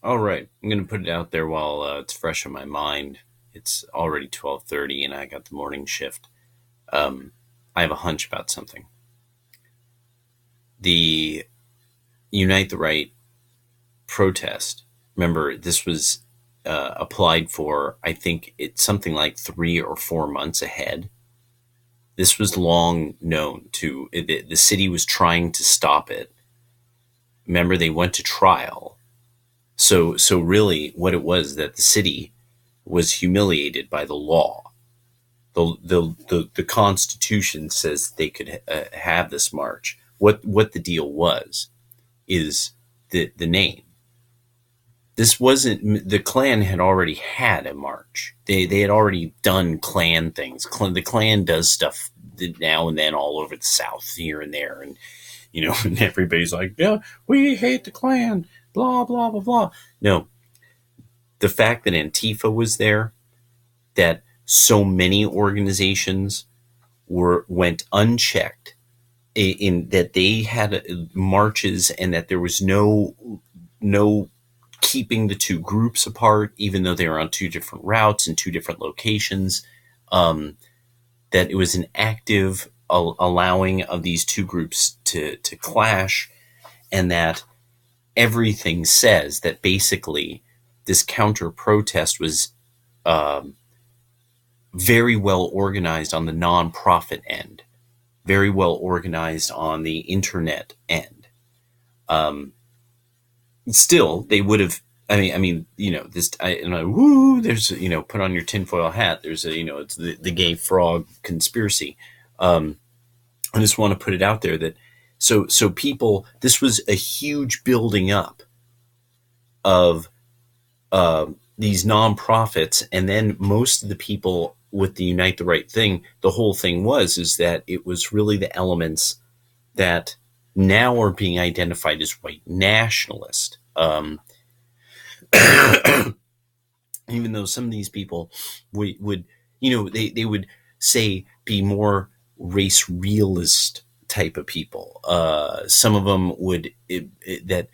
All right, I'm going to put it out there while it's fresh in my mind. It's already 12:30, and I got the morning shift. Um, I have a hunch about something. The Unite the Right protest. Remember, this was applied for. I think it's something like 3 or 4 months ahead. This was long known to the city was trying to stop it. Remember, they went to trial. So really, what it was that the city was humiliated by the law. The Constitution says they could have this march. What the deal was is the name. This wasn't the Klan had already had a march. They had already done Klan things. The Klan does stuff now and then all over the South here and there, and and everybody's like, yeah, we hate the Klan, blah blah blah blah. No, the fact that Antifa was there, that so many organizations went unchecked in that they had marches, and that there was no keeping the two groups apart, even though they were on two different routes and two different locations. That it was an active allowing of these two groups to clash, and that everything says that basically this counter protest was very well organized on the nonprofit end, very well organized on the internet end. Still, they would have. This. Woo! There's, put on your tinfoil hat. There's it's the gay frog conspiracy. I just want to put it out there that so people. This was a huge building up of these nonprofits, and then most of the people with the Unite the Right thing. The whole thing is that it was really the elements that now are being identified as white nationalist. Even though some of these people would they would say be more race realist type of people. Some of them would that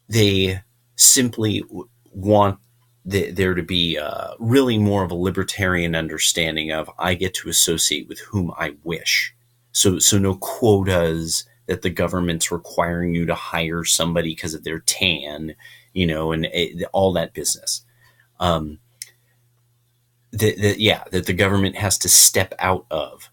they simply want there to be really more of a libertarian understanding of I get to associate with whom I wish. So no quotas that the government's requiring you to hire somebody because of their tan, and all that business. That the government has to step out of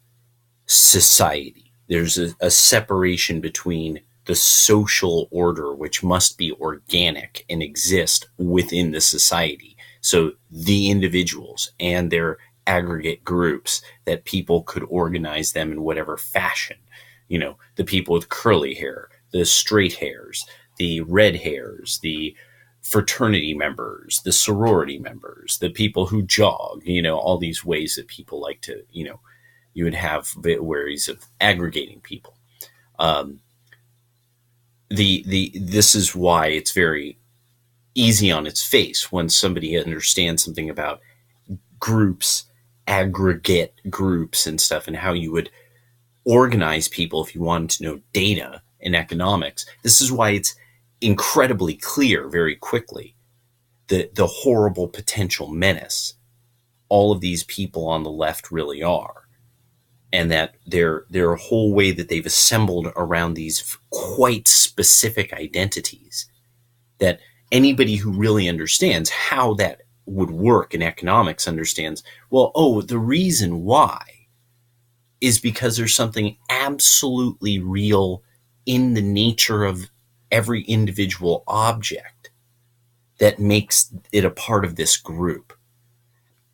society. There's a separation between the social order, which must be organic and exist within the society. So the individuals and their aggregate groups, that people could organize them in whatever fashion. The people with curly hair, the straight hairs, the red hairs, the fraternity members, the sorority members, the people who jog, all these ways that people like to, you would have ways of aggregating people. This is why it's very easy on its face when somebody understands something about groups, aggregate groups and stuff, and how you would organize people if you wanted to know data in economics. This is why it's incredibly clear very quickly the horrible potential menace all of these people on the left really are, and that their whole way that they've assembled around these quite specific identities, that anybody who really understands how that would work in economics understands, the reason why is because there's something absolutely real in the nature of every individual object that makes it a part of this group.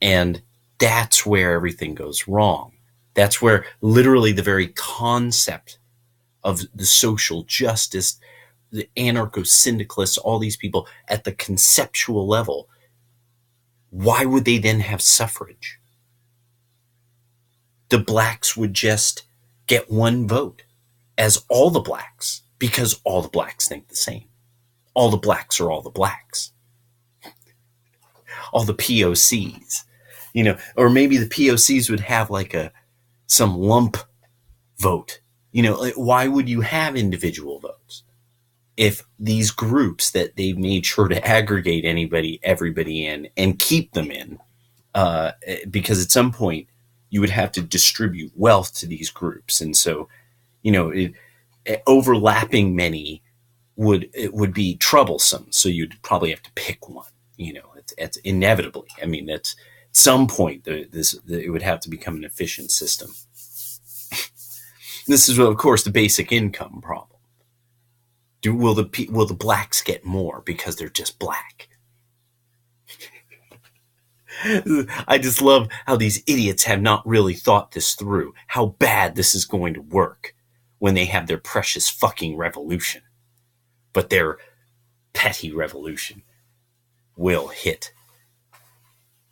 And that's where everything goes wrong. That's where literally the very concept of the social justice, the anarcho-syndicalists, all these people at the conceptual level, why would they then have suffrage? The blacks would just get one vote as all the blacks, because all the blacks think the same. All the blacks are all the blacks. All the POCs, or maybe the POCs would have like some lump vote. Why would you have individual votes? if these groups that they've made sure to aggregate everybody in and keep them in, because at some point you would have to distribute wealth to these groups. And so, overlapping many would be troublesome. So you'd probably have to pick one, it's inevitably. I mean, at some point it would have to become an efficient system. This is, of course, the basic income problem. Will the blacks get more because they're just black? I just love how these idiots have not really thought this through, how bad this is going to work when they have their precious fucking revolution. But their petty revolution will hit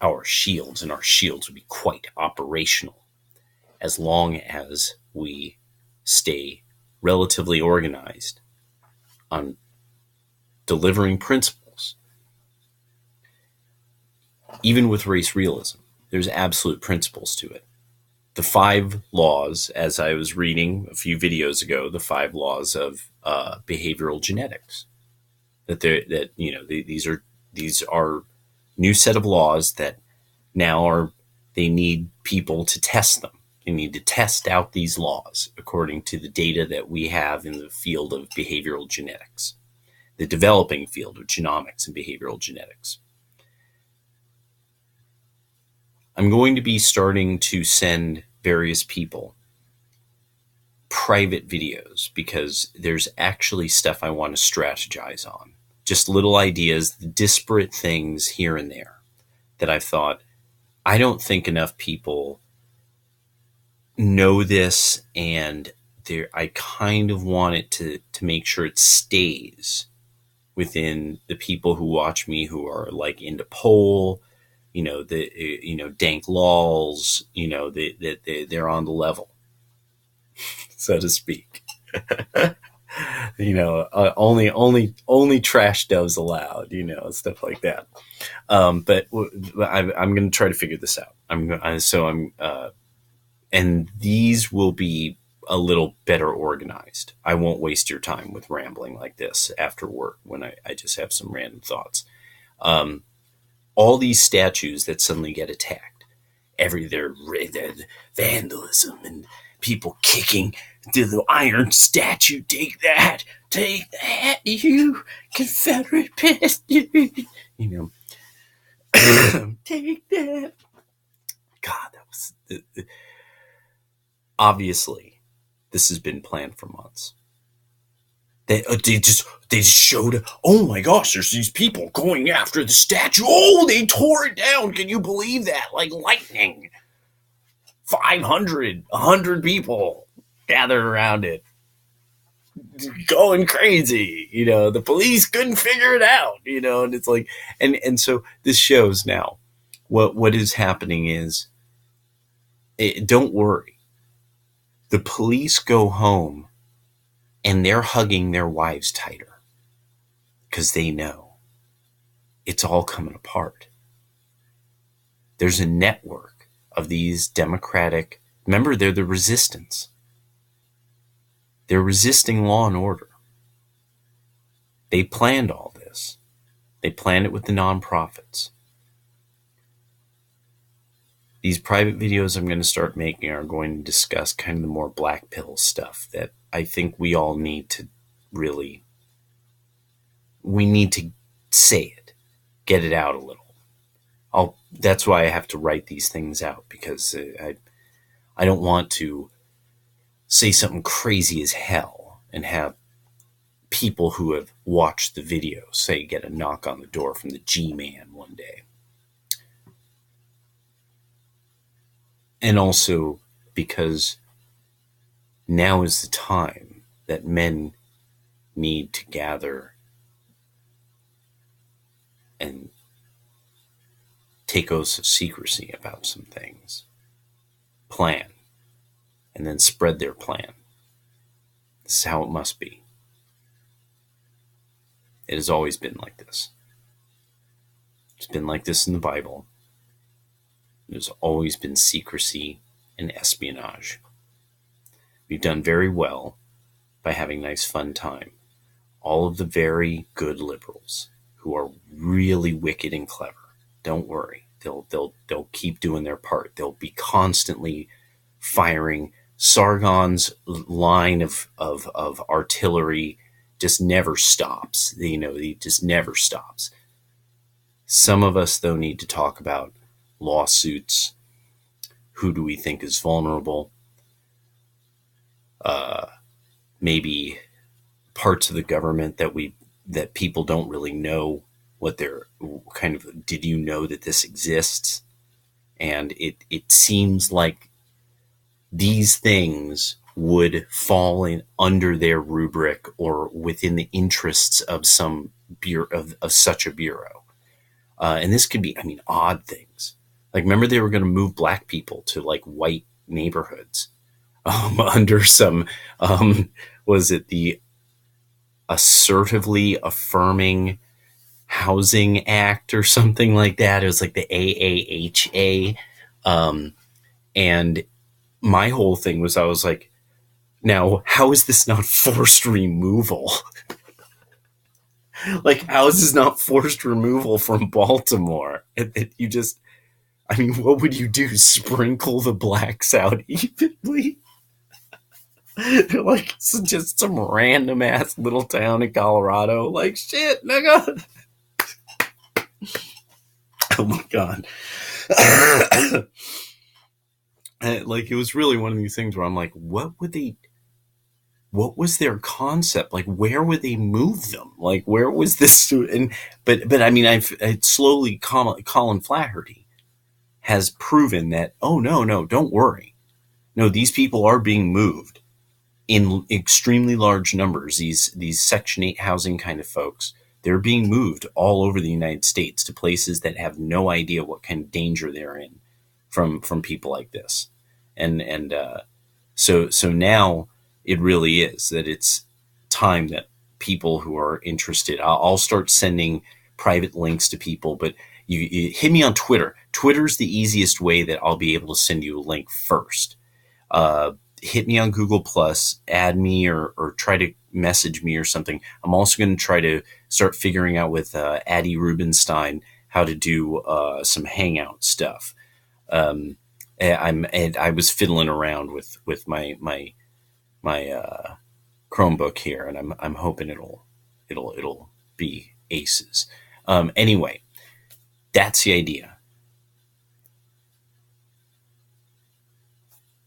our shields, and our shields will be quite operational as long as we stay relatively organized on delivering principles. Even with race realism, there's absolute principles to it. The 5 laws, as I was reading a few videos ago, the 5 laws of behavioral genetics. These are new set of laws that now they need people to test them. They need to test out these laws according to the data that we have in the field of behavioral genetics, the developing field of genomics and behavioral genetics. I'm going to be starting to send various people private videos because there's actually stuff I want to strategize on. Just little ideas, disparate things here and there that I thought, I don't think enough people know this, and I kind of want it to make sure it stays within the people who watch me, who are like into pole, dank lols, they're on the level, so to speak. Only trash doves allowed, stuff like that. But I'm going to try to figure this out. And these will be a little better organized. I won't waste your time with rambling like this after work when I just have some random thoughts. All these statues that suddenly get attacked, they're vandalism and people kicking the iron statue. Take that, you Confederate pest, take that. God, that was obviously this has been planned for months. They just showed, oh my gosh, there's these people going after the statue. Oh, they tore it down. Can you believe that? Like lightning. 500, 100 people gathered around it, going crazy. The police couldn't figure it out, and it's like, and so this shows now what is happening is, don't worry. The police go home and they're hugging their wives tighter because they know it's all coming apart. There's a network of these democratic, remember, they're the resistance. They're resisting law and order. They planned all this. They planned it with the nonprofits. These private videos I'm going to start making are going to discuss kind of the more black pill stuff that I think we all need to we need to say it, get it out a little. That's why I have to write these things out, because I don't want to say something crazy as hell and have people who have watched the video say, get a knock on the door from the G-Man one day. And also because now is the time that men need to gather and take oaths of secrecy about some things, plan, and then spread their plan. This is how it must be. It has always been like this. It's been like this in the Bible. There's always been secrecy and espionage. We've done very well by having nice fun time. all of the very good liberals who are really wicked and clever, don't worry. They'll keep doing their part. They'll be constantly firing. Sargon's line of artillery just never stops. He just never stops. Some of us, though, need to talk about lawsuits. Who do we think is vulnerable? Maybe parts of the government that people don't really know what they're kind of. Did you know that this exists? And it seems like these things would fall in under their rubric or within the interests of some bureau of such a bureau. And this could be, odd things. Like, remember they were going to move black people to like white neighborhoods under some, was it the Assertively Affirming Housing Act or something like that? It was like the AAHA. And my whole thing was, I was like, now, how is this not forced removal? Like, how is this not forced removal from Baltimore? You just, what would you do? Sprinkle the blacks out evenly? Like, it's just some random ass little town in Colorado. Like, shit, nigga. Oh my God. Like, it was really one of these things where I'm like, what was their concept? Like, where would they move them? Like, where was this? But I've slowly, Colin Flaherty has proven that, oh, no, don't worry. No, these people are being moved in extremely large numbers. These Section 8 housing kind of folks, they're being moved all over the United States to places that have no idea what kind of danger they're in from people like this. So now it really is that it's time that people who are interested, I'll start sending private links to people, but you hit me on Twitter. Twitter's the easiest way that I'll be able to send you a link first. Hit me on Google Plus, add me or try to message me or something. I'm also going to try to start figuring out with Addie Rubenstein how to do some Hangout stuff. I was fiddling around with my Chromebook here, and I'm hoping it'll be aces. Anyway, that's the idea.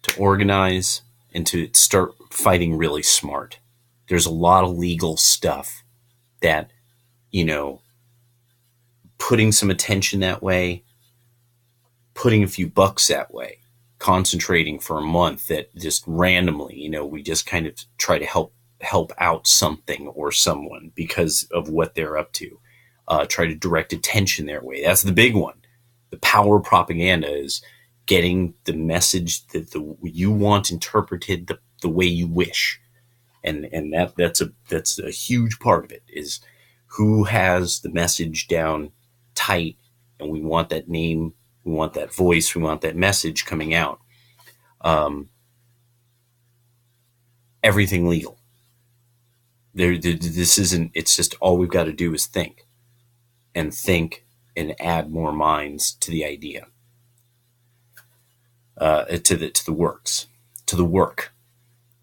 To organize and to start fighting really smart. There's a lot of legal stuff that, putting some attention that way, putting a few bucks that way, concentrating for a month that just randomly, we just kind of try to help out something or someone because of what they're up to. Try to direct attention their way. That's the big one. The power propaganda is getting the message that you want interpreted the way you wish. And that's a huge part of it, is who has the message down tight, and we want that name, we want that voice, we want that message coming out. Everything legal. This isn't, it's just all we've got to do is think and add more minds to the idea, to the works, to the work,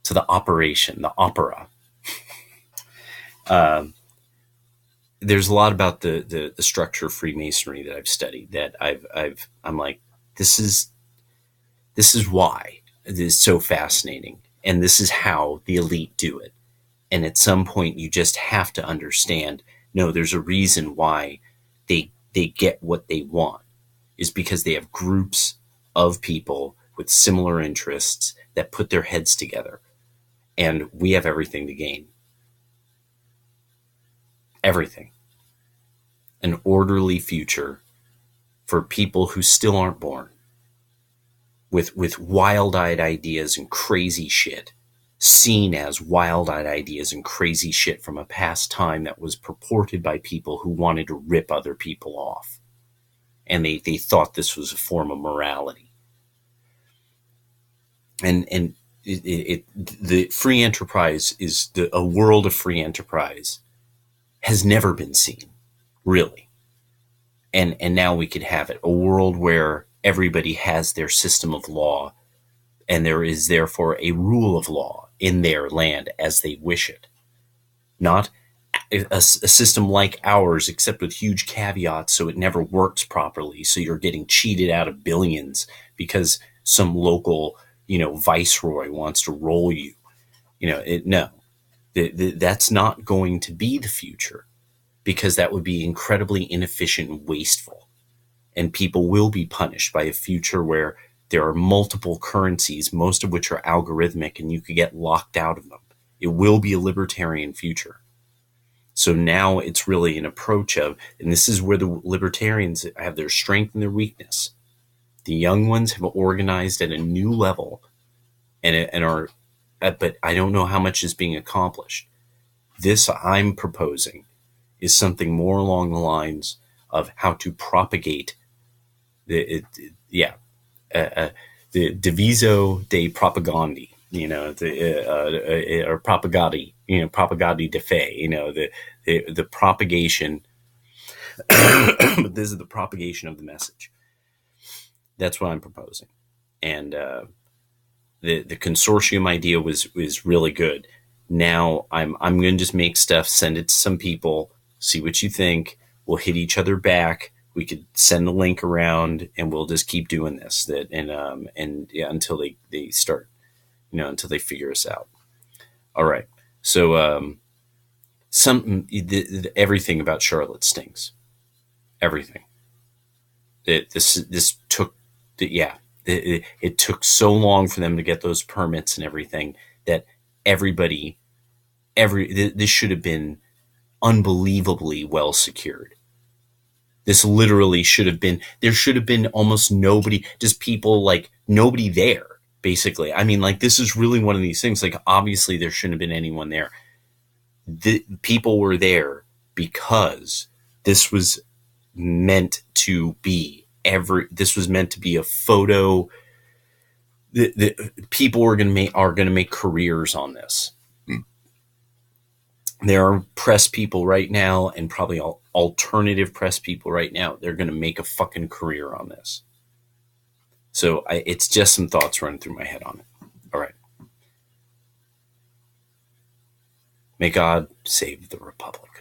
to the operation, the opera. There's a lot about the structure of Freemasonry that I've studied that I'm like, this is why it is so fascinating, and this is how the elite do it. And at some point, you just have to understand, no, there's a reason why they get what they want, is because they have groups of people with similar interests that put their heads together, and we have everything to gain. Everything. An orderly future for people who still aren't born, with wild-eyed ideas and crazy shit, seen as wild-eyed ideas and crazy shit from a past time that was purported by people who wanted to rip other people off. And they thought this was a form of morality. And the free enterprise is a world of free enterprise has never been seen, really. And now we could have it, a world where everybody has their system of law, and there is therefore a rule of law in their land as they wish it. Not a system like ours, except with huge caveats, so it never works properly. So you're getting cheated out of billions because some local, viceroy wants to roll you. No, that's not going to be the future, because that would be incredibly inefficient and wasteful. And people will be punished by a future where there are multiple currencies, most of which are algorithmic, and you could get locked out of them. It will be a libertarian future. So now it's really an approach of, and this is where the libertarians have their strength and their weakness. The young ones have organized at a new level and are, but I don't know how much is being accomplished. This I'm proposing is something more along the lines of how to propagate the diviso de propagandi, or propagati, propagati de fe, the propagation. But this is the propagation of the message. That's what I'm proposing, and the consortium idea was really good. Now I'm going to just make stuff, send it to some people, see what you think. We'll hit each other back. We could send the link around, and we'll just keep doing this. Until they start, until they figure us out. All right. So everything about Charlotte stinks. Everything. This took it took so long for them to get those permits and everything that this should have been unbelievably well secured. This literally should have been, there should have been almost nobody, just people, like nobody there, basically. I mean, like, this is really one of these things, like, obviously there shouldn't have been anyone there. The people were there because this was meant to be this was meant to be a photo. The people are going to make careers on this. There are press people right now, and probably alternative press people right now. They're going to make a fucking career on this. So it's just some thoughts running through my head on it. All right. May God save the Republic.